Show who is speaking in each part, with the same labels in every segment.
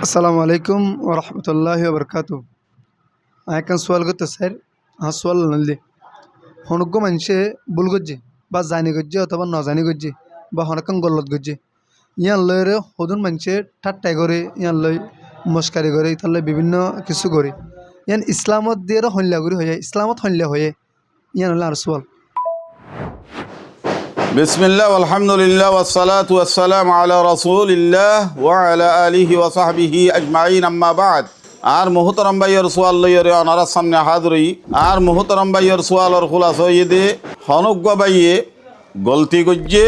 Speaker 1: আসসালামু আলাইকুম ওয়া রাহমাতুল্লাহি ওয়া বারাকাতুহু। আয়াকান সোয়াল করতে স্যার সোয়াল নলি হনুগ্য মানুষে ভুল করছে বা জানি করছে অথবা ন জানি করছে বা হনকান গলত করছে ইয়ান লয়রে সদুন মানুষে ঠাট্টাই করে ইয়ান লই মস্কারি করে ইতালে বিভিন্ন কিছু করে ইয়ান ইসলামত দিয়ে হল্লা করে হয়ে ইসলামত হল্লা হয়ে ইয়ান হলে আর সোয়াল।
Speaker 2: বিসমিল্লাহ আলহামদুলিল্লাহ ওয়াসসালাতু ওয়াসসালামু আলা রাসূলিল্লাহ ওয়া আলা আলিহি ওয়া সাহবিহি আজমাইন আম্মা বাদ। আর মুহতারাম ভাইয়ের সোয়াল লইরে অনার সামনে হাজরি আর মুহতারাম ভাইয়ের সোয়ালের খুলাস হইয়ে হনুগ্য ভাইয়ে গলতি গজ্জে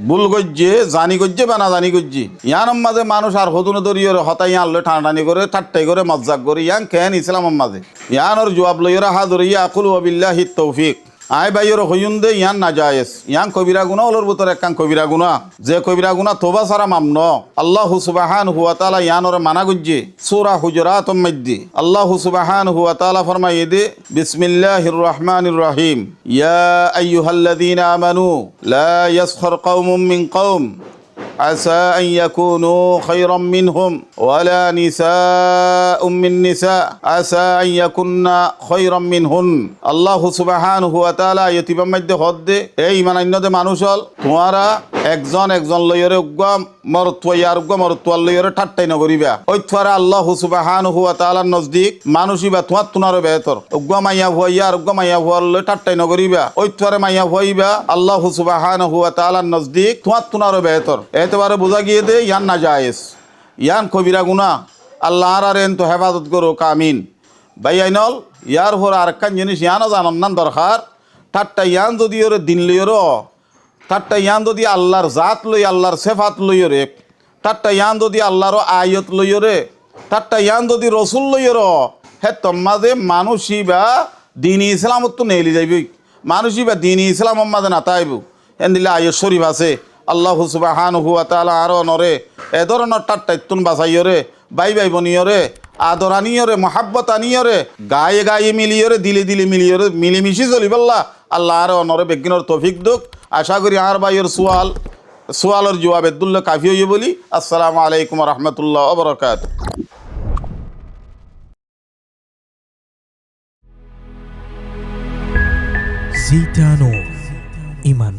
Speaker 2: ভুল গজ্জে জানি গজ্জে বা না জানি গজ্জে ইয়ান মাঝে মানুষ আর হতুনে দরিয়রে হতাই আনলে টানাটানি করে ঠাট্টাই করে মজ্জাক করে ইয়ান কেন ইসলামের মাঝে ইয়ানোর জবাব লইরে হাজরি আকুল ওয়া বিল্লাহি তৌফিক। আয় ভাইয়ের হইন দে ইয়ান না জায়েজ ইয়ান কবিরা গুণা ওলর ভিতরে একখান কবিরা গুণা যে কবিরা গুণা তোবা সারা মামন আল্লাহু সুবহানাহু ওয়া তাআলা ইয়ানোর মানা গজ্জে সূরা হুজুরাতের মধ্যে আল্লাহু সুবহানাহু ওয়া তাআলা ফরমায়ে দে বিসমিল্লাহির রহমানির রহিম ইয়া আইয়ুহাল্লাযীনা আমানু লা ইয়াসখর কওমুম মিন কওম عسى أن يكونوا خيرا منهم ولا نساء من نساء عسى أن يكن خيرا منهن الله سبحانه وتعالى يتبع مجد خد এই মানান্যতে মানুষ হল তোমারা একজন একজন লইরে উগ্গা মরত্ব ইয়ার উগ্গা মরত্ব লইরে ঠাট্টাই নগরিবা ওই তোরা আল্লাহ সুবহানাহু ওয়া তাআলার নজদিক মানুষই বা তোমার তুনারও বেহতর উগ্গা মাইয়া ভুয়াইয়া আর উগ্গা মাইয়া ভুয়ার লই ঠাট্টাই নগরিবা ওই তোরা মাইয়া ভুয়াইবা আল্লাহ সুবহানাহু ওয়া তাআলার নজদিক তোমার তুনারও বেহতর এতবারে বোঝা গিয়ে দে ইয়ান না জায়েজ ইয়ান কবিরা গুনাহ আল্লাহ আর এন তো হেফাজত করো কামিন ভাই আইনল ইয়ার ভর আর একখান জিনিস ইয়ানও জানান না দরকার ঠাট্টা ইয়ান যদি ওরে দিন লইরো ঠাট্টা ইয়ান যদি আল্লাহর জাত লই আল্লাহর সেফাত লইরে ঠাট্টা ইয়ান যদি আল্লাহর আয়ত লইরে ঠাট্টা ইয়ান যদি রসুল লইর হে তোমাদের মানুষই বা দিন ইসলামত তো নেলি যাইবই মানুষই বা দিন ইসলামের মাঝে না তাইব এন দিলে আয়ত শরীফ আছে আল্লাহু সুবহানাহু ওয়া তাআলা আরো নরে এ ধরনের ঠাট্টাইতুন বাসাইরে বাই বাই বনিয়রে আদর আনিয়রে মহাব্বত আনিয়রে গায়ে গায়ে মিলিয়রে দিলে দিলে মিলিয়রে মিলিমিশি চলিবাল্লা আল্লাহ আর নরে বেগিনর তৌফিক দুক আশা করি আর ভাইয়ের সোয়ালের জবাব এদুল্লাহ কাফি হইয়ে বলি। আসসালামু আলাইকুম ওয়া রাহমাতুল্লাহি ওয়া বারাকাতুহু।
Speaker 3: জিটানো ইমান